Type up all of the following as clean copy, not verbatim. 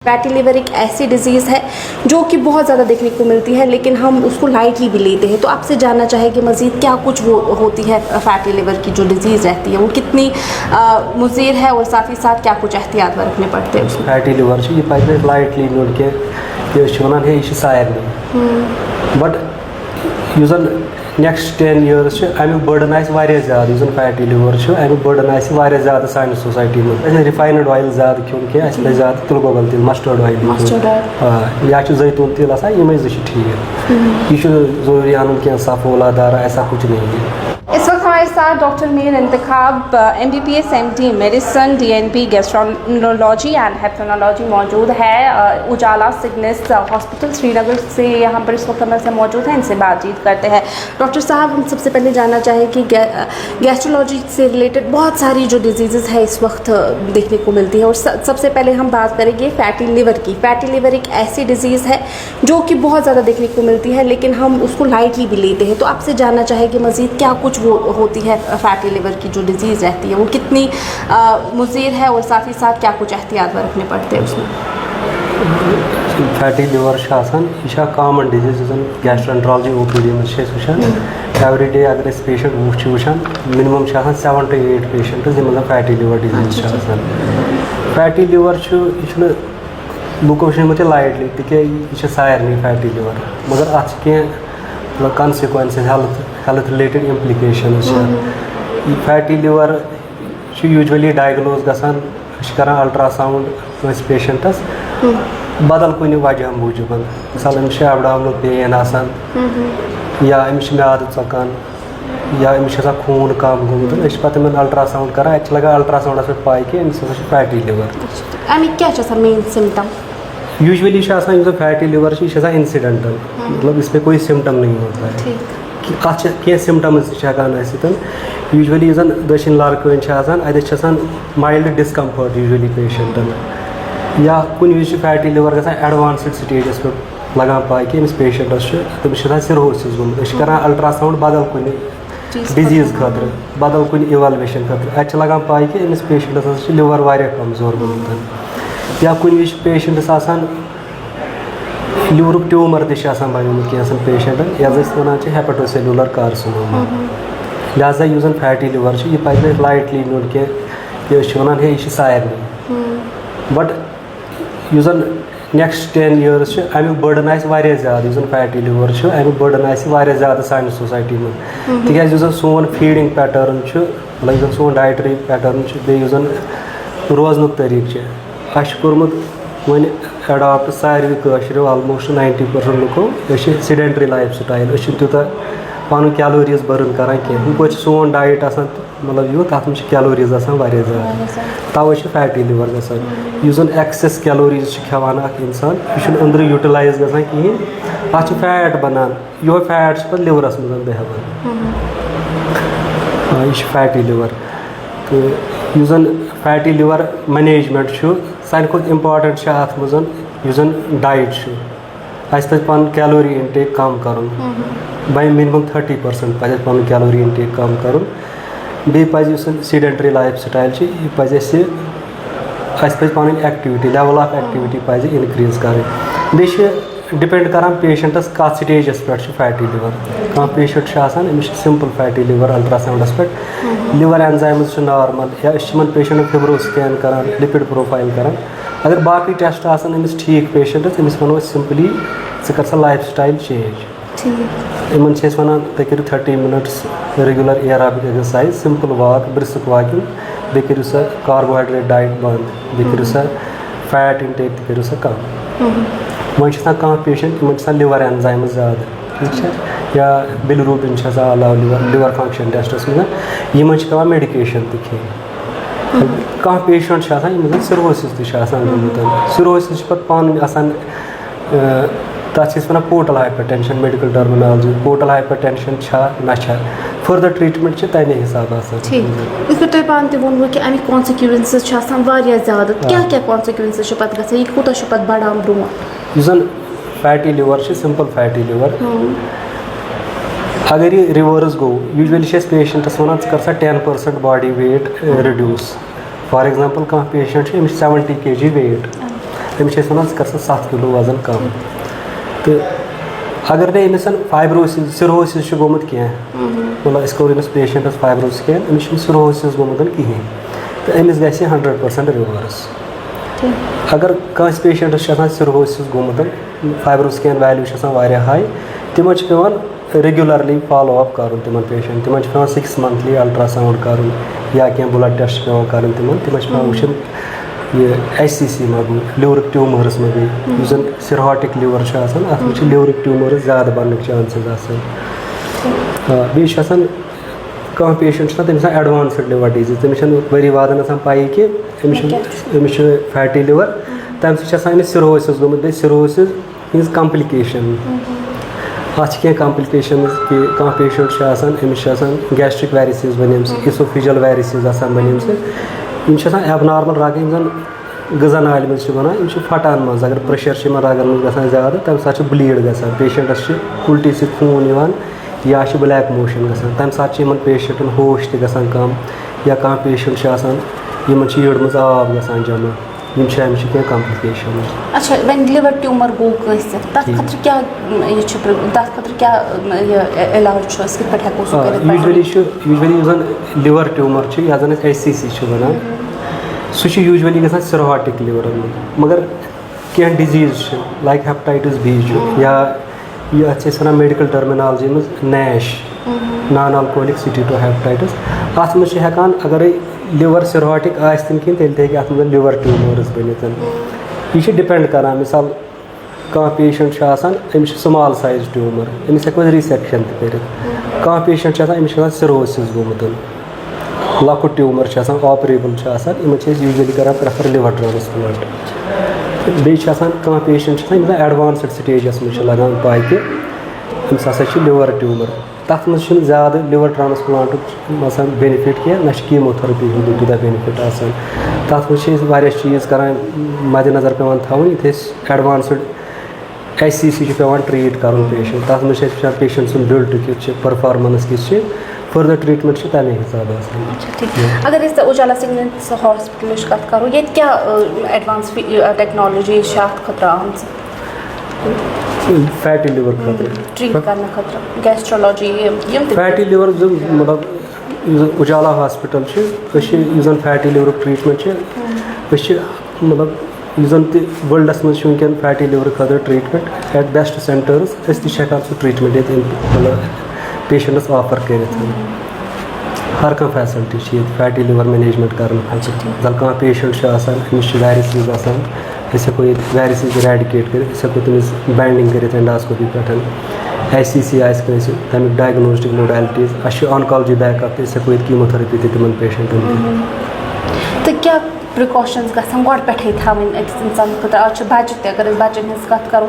Fatty liver एक ऐसी disease है जो कि बहुत ज़्यादा देखने को मिलती है, लेकिन हम उसको लाइटली भी लेते हैं। तो आपसे जानना चाहेंगे मज़ीद क्या कुछ वो होती है फैटी लिवर की जो डिज़ीज़ रहती है, वो कितनी मुज़िर है और साथ ही साथ क्या कुछ एहतियात रखने पड़ते हैं उसमें। फैटी लिवर ये पे लाइटली नुन के वन है यह सारे बट नेक्स्ट 10 years अमुक बर्डन ज़्यादा फैटी लिवर अमुक बर्डन ज़्यादा सानी सोसाइटी में रिफाइंड ऑयल ज़्यादा खेन क्या ज़्यादा तिल गोबल तिल मस्टर्ड ऑयल या जैतून तिल यमें ठीक यह जरूरी अन क्या सफोला दारा ऐसा कुछ नहीं है। इस वक्त हमारे साथ doctor Mir Intikhab MBBS MD medicine DNP gastroenterology and hepatology मौजूद है उजाला सिग्नेस हॉस्पिटल श्रीनगर से। यहाँ पर इस वक्त हमारे साथ मौजूद हैं, इनसे बातचीत करते हैं। डॉक्टर साहब, हम सबसे पहले जानना चाहें कि गैस्ट्रोलॉजी से रिलेटेड बहुत सारी जो डिजीज़ है इस वक्त देखने को मिलती है, और सबसे पहले हम बात करेंगे फैटी लिवर की। फैटी लिवर एक ऐसी डिजीज़ है जो कि बहुत ज़्यादा देखने को मिलती है, लेकिन हम उसको लाइटली भी लेते हैं। तो आपसे जानना चाहेंगे मज़ीद क्या कुछ वो होती है फैटी लिवर की जो डिज़ीज़ रहती है, वो कितनी मुज़िर है और साथ ही साथ क्या कुछ एहतियात रखने पड़ते हैं उसमें। फैटी लिवर यह कॉमन डिजीज गैस्ट्रोएंटरोलॉजी OPD में एवरी डे अगर पेशेंट वुचान मिनिमम 7 to 8 पेशेंट्स जिन fatty liver disease fatty liver लुको वो लाइटली ती सारे फैटी लिवर मगर अत consequences health related implication fatty liver usually diagnose गसान करान अल्ट्रासाउंड पेशेंटस बदल कुछ वजह मूजूब मिसाल अमिस एबडामिनल पेन या अमिस म्याद चकान या अमिस खून कम गोमुत पे अल्ट्रासाउंड करान अत लगा अल्ट्रासाउंडस पे पाई कि अमिस फैटी लिवर क्या main symptom usually fatty liver यह इंसिडेंटल मतलब इस पर कोई सिम्टम नहीं होता है क्या सिम्टम्स यूजुअली दक्षिण लारकन अत माइल्ड डिस्कम्फर्ट यूजुअली पेशेंटन या कुछ विज फैटी लिवर ग एडवांस्ड स्टेजस पे लगान पाई कि अमिस पेशेंटस तमिस सिरोसिस गोमुत करान अल्ट्रासाउंड बदल कुछ डिजीज खतर बदल कुछ इवेलुएशन खतर अत लगान पाई कि अमिस पेशेंटस लिवर वारिया कमजोर गोमुत या कुछ विज पेशेंटस लिवर ट्यूमर तनोमुत कैंसर पेशेंटन यह वन हेपेटोसेलुलर कार्सिनोमा लिहाजा यह फैटी लिवर यह पे लाइटली नुन कह वन है यह सारे बट नेक्स्ट 10 years अमुक बर्डन ज़्यादा फैटी लिवर अमुक बर्डन ज़्यादा सानी सोसाइटी में तिक सोन फीडिंग पैटर्न मतलब सोन डाइटरी पैटर्न बे रोजन तरीक़ कोर्मुत वन एडॉप्ट सारे ऑलमोस्ट 90% लुको सेडेंटरी लाइफ स्टाइल तूत पन कैलोरीज बर्न करान कह पे सोन डाइट मतलब यू तथ में कैलोरीज ज़्यादा तवे फैटी लिवर गसान एक्सेस कैलोरीज खेवान इंसान यह अंदर यूटिलाइज गसान कहें अत फैट बनान यो फैट पे लिवरस मज बेहवान यह फैटी लिवर तो यह फैटी लिवर मैनेजमेंट सारे खुद इम्पॉर्टेंट अत मज डाइट पे पन कैलोरी इनटेक कम कर बाय मिनिमम 30% पे पन कैलोरी इनटेक कम कर बे सेडेंटरी लाइफ स्टाइल यह पे पन एक्टिविटी लेवल ऑफ एक्टिविटी पे इनक्रीज कर बे डिपेंड करान पेशेंटस कत स्टेजस पे फैटी लिवर कह patient Amish simple fatty liver अल्ट्रासाउंडस पे लिवर एंजाइम्स नॉर्मल या पेशेंट फिब्रो स्कैन करान लिपिड प्रोफाइल करान अगर बाकी टेस्ट अमिस ठीक पेशेंटस अमिस वो सिंपली कर सा लाइफ स्टाइल चेंज इन वन तुम करो 30 minutes regular aerobic exercise simple walk brisk walking बे करो सा कार्बोहाइड्रेट डाइट बंद बे करो सा फैट इनटेक करो सा कम वह कह पेशेंट इन लिवर एंजाइम ज़्यादा ठीक या बिलरूबिन अलाव लिवर फंक्शन टेस्टस में पेवान मेडिकेशन त खेन कह पेशेंट सिरोसिस सिरोसिस पे पान तथ one portal hypertension medical terminology portal hypertension ना फर्दर ट्रीटमेंट तमे हिसाब ठीक पान वो कि अमिक कॉन्सिक्वेंसेस ज़्यादा क्या क्या कॉन्सिक्वेंसेस पे यह कूत पे बढ़ान ब्रो fatty liver simple fatty liver अगर ये रिवर्स गो यूजुअली पेशेंटस वन कर सा 10% body weight reduce for example कह पेशेंट 70 kg वेट तमिस वन कर 7 किलो वजन कम तो अगर नहीं अमिस फाइब्रोसिस सिरोसिस गोमुत कह मतलब अस कर पेशेंटस फाइब्रोसिस कह अमिस सिरोसिस गोमुत कहें तो अमिस ग 100% रिवर्स अगर कंस पेशेंटस सिरोसिस गोमुत फाइब्रोस्कैन वैल्यू हाई तिमन पे रेगुलरली फॉलो अप कर तिमन पेशेंट तिमन पे 6 मंथली अल्ट्रासाउंड कर या क्या ब्लड टेस्ट पे कर तिमन वुचन ये HCC मा गो लिवर ट्यूमर्स मा गई जन सिरोटिक लिवर अत लिवर ट्यूमर्स ज़्यादा बन चांसेस बी कह पेशेंट तमिस एडवांस्ड लिवर डिजीज तमिस वरी वादन पाई कि अमिस फैटी लिवर तम सिरोसिस गोमुत बे सिरोसिस मीन्स कॉम्प्लिकेशन अत कॉम्प्लिकेशन कि कह पेशेंट अमिस गैस्ट्रिक वेरिसिस बन इसोफिजल वेरिसिस बन एबनॉर्मल रगन जन गजा नाल मज बनान फटान मज अगर प्रेशर रगन मज ज़्यादा तम सात ब्लीड ग पेशेंटस उल्टी से खून या ब्लैक मोशन ग तम सात पेशेंटन होश तम कम या कह पेशेंट ईड़ मज आब ग जमा कह कॉम्प्लिकेशन अच्छा वन लिवर ट्यूमर गो क्या इलाज यूजुअली जन लिवर ट्यूमर या जन HCC वन सह यूजुअली ग सिरोटिक लिवर मगर कह डिजीज लाइक हेपेटाइटिस B या ये वन मेडिकल टर्मिनोलॉजी मज नैश नॉन अल्कोहलिक स्टीटोहेपेटाइटिस अत मज हेकान अगर लिवर सिरोटिक आन कहें तेल अत लिवर ट्यूमर्स बनित यह डिपेंड करान मिसाल कह पेशेंट अमिस स्मॉल साइज ट्यूमर अमिस हेको रिसेक्शन कर कह पेशेंट अमिस सिरोसिस गोमुत लकुट ट्यूमर ऑपरेबल यूजुअली कर प्रेफर लिवर ट्रांसप्लांट बे कह पेशेंट एडवांस्ड स्टेजस में लगान पाई कि अमिस हसा लिवर ट्यूमर तथ मज ज़्यादा लिवर ट्रांसप्लांट बेनिफिट कह ना कीमोथेरेपी हूँ तूत बेनिफिट तथ मज चीज़ कर मद्देनजर पे थवन ये एडवांस्ड HCC पे ट्रीट कर पेशेंट तथ मज पेशेंट सुन बिल्ड कि परफॉर्मेंस कि फर्दर ट्रीटमेंट तमे हिसाब अगर इस उजाला सिग्नेस हॉस्पिटल कत करो ये क्या एडवांस टेक्नोलॉजी खतर आम फैटी लिवर खतर ट्रीट करने खतर गैस्ट्रोलॉजी फैटी लिवर जो मतलब उजाला हॉस्पिटल जन फैटी लिवर ट्रीटमेंट मतलब जन वर्ल्डस मज वनकन फैटी लिवर खतर ट्रीटमेंट एट बेस्ट सेंटर्स सह ट्रीटमेंट ये मतलब पेशेंटस ऑफर कर हर कह फैसिलिटी फैटी लिवर मैनेजमेंट कर जल कह पेशेंट अमिस वेरिसिस हेको ये वेरिसिस रेडिकेट कर तमिस बैंडिंग कर एंडोस्कोपी पे HCC तमिक डायग्नोस्टिक मोडालिटीज अस ऑनकोलॉजी बैकअप हेको ये कीमोथेरेपी तिमन पेशेंटन तो क्या प्रिकॉशंस गो पे थवन अकिस इंसान खतर आज बच्चे अगर बच्चन हज कत करो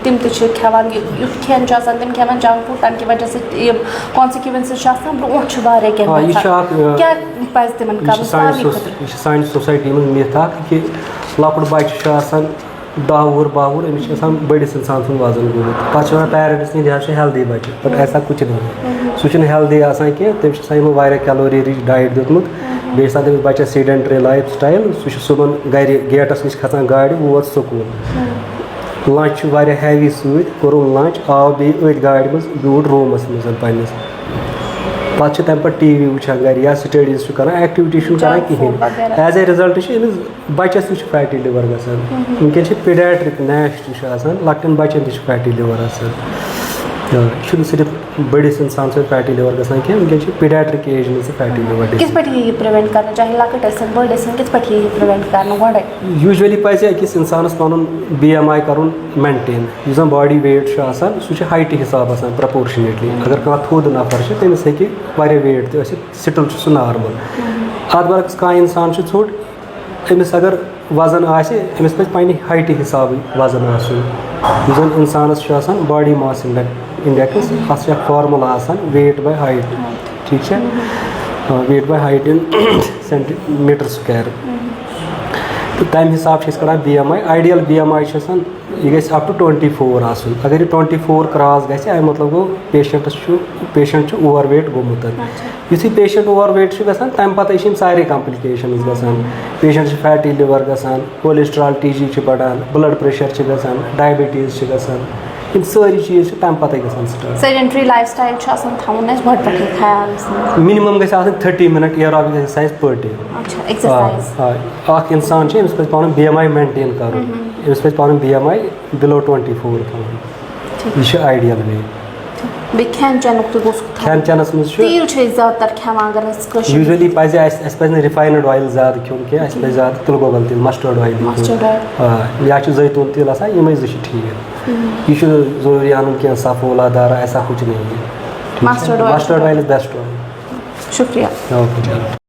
तिम खान युथ खेन तम खान जंक फूड तम कि वजह से कॉन्सिक्वेंसेस ब्रोह क्या पज तिम कर सान सोसाइटी में मिथ कि लकुट बच्चे 10 वुहर 12 वुहर अमिस बड़िस इंसान सुन वजन गोमुत पे पेरेंट्स यह हेल्दी बच्चे बट ऐसा कुछ नहीं सह हेल्दी कह तमिस कैलोरी रिच डाइट दितमुत बे बच्चे सीडेंटरी लाइफ स्टाइल सह सुबह गर गेटस नश खचान गाड़ वोत स्कूल लंच हैवी सूर लंच आव बे अथ गाड़ मज ब्यूट रूमस मज पन्नस पे तम पे TV वुचान गर या स्टडीज कर एक्टिविटी कर कहें एज ए रिजल्ट बच्चस तक फैटी लिवर ग वनकन पीडियाट्रिक नैश लकटन बच्चन फैटी लिवर यह सिर्फ बड़िस इंसान से फैटी लिवर गसान कह वनकन पीडियाट्रिक एज में फैटी लिवर किस पे प्रिवेंट करना चाहे लकट बड़ किस पे प्रिवेंट करना गोड़े यूजुअली पज अकिस इंसानस पन BMI कर मेंटेन जन बॉडी वेट सह हाइट हिसाब प्रपोर्शनेटली अगर कह थोद नफर तमिस हे वेट तो स्टिल सह नॉर्मल अत बरक्स कह इंसान थोड़ अमिस अगर वजन आमिस पे पन्ने हाइट हिसाब वजन आन इंसानस बॉडी मास इंडेक्स अत फार्मूला वेट बाय हाइट ठीक है weight by height in centimetre square तो तम हिसाब से कड़ान BMI आइडियल BMI यह गई अप टू 24 आसन अगर यह 24 क्रॉस गए मतलब गो पेशेंट ओवरवेट गोमुत युथी पेशेंट ओवरवेट गसान तम पत सारे कॉम्प्लिकेशन गसान पेशेंट फैटी लिवर गसान कोलेस्ट्रॉल TG बढ़ान ब्लड प्रेशर गसान डायबिटीज गसान इन सारी चीज़ तम पत गसान स्टार्ट सेडेंटरी लाइफस्टाइल बड़ पे ख्याल मिनिमम गई 30 minute aerobic exercise per day exercise इंसान अमिस पे पान BMI मेंटेन कर अमिस पे पान BMI बिलो 24 थी यह आइडियल वे खेन चेन खेन चेनस मज तेल ज्यादातर खेवान अगर यूजुअली पे रिफाइंड ऑयल ज़्यादा खेन कह ज़्यादा तिल गोबल तेल मस्टर्ड ऑयल या जैतून तेल यमें ठीक यह जरूरी अन क्या सफोला दारा ऐसा कुछ नहीं है mustard oil is best oil शुक्रिया ओके